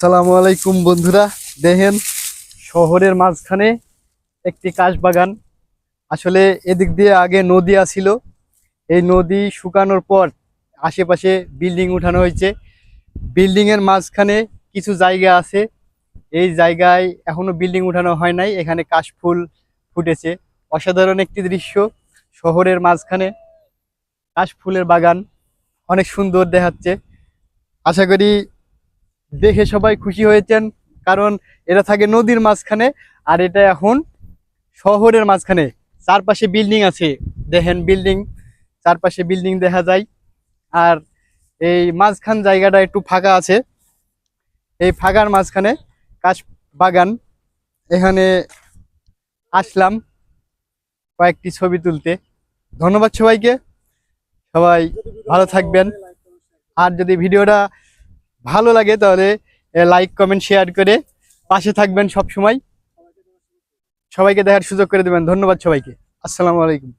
আসসালামু আলাইকুম বন্ধুরা, দেখেন শহরের মাঝখানে একটি কাশবাগান। আসলে এদিক দিয়ে আগে নদী আছিল। এই নদী শুকানোর পর আশেপাশে বিল্ডিং উঠানো হয়েছে। বিল্ডিং এর মাঝখানে কিছু জায়গা আছে, এই জায়গায় এখনো বিল্ডিং উঠানো হয় নাই। এখানে কাশফুল ফুটেছে, অসাধারণ একটি দৃশ্য। শহরের মাঝখানে কাশফুলের বাগান অনেক সুন্দর দেখাচ্ছে। আশা করি দেখে সবাই খুশি হয়েছেন, কারণ এটা থাকে নদীর মাঝখানে আর এটা এখন শহরের মাঝখানে। চারপাশে বিল্ডিং আছে, দেখেন বিল্ডিং, চারপাশে বিল্ডিং দেখা যায়। আর এই মাঝখান জায়গাটা একটু ফাঁকা আছে, এই ফাঁকার মাঝখানে কাশ বাগান। এখানে আসলাম কয়েকটি ছবি তুলতে। ধন্যবাদ সবাইকে, সবাই ভালো থাকবেন। আর যদি ভিডিওটা ভালো লাগে তাহলে লাইক কমেন্ট শেয়ার করে পাশে থাকবেন সব সময়। সবাইকে দেখার সুযোগ করে দেবেন। ধন্যবাদ সবাইকে। আসসালামু আলাইকুম।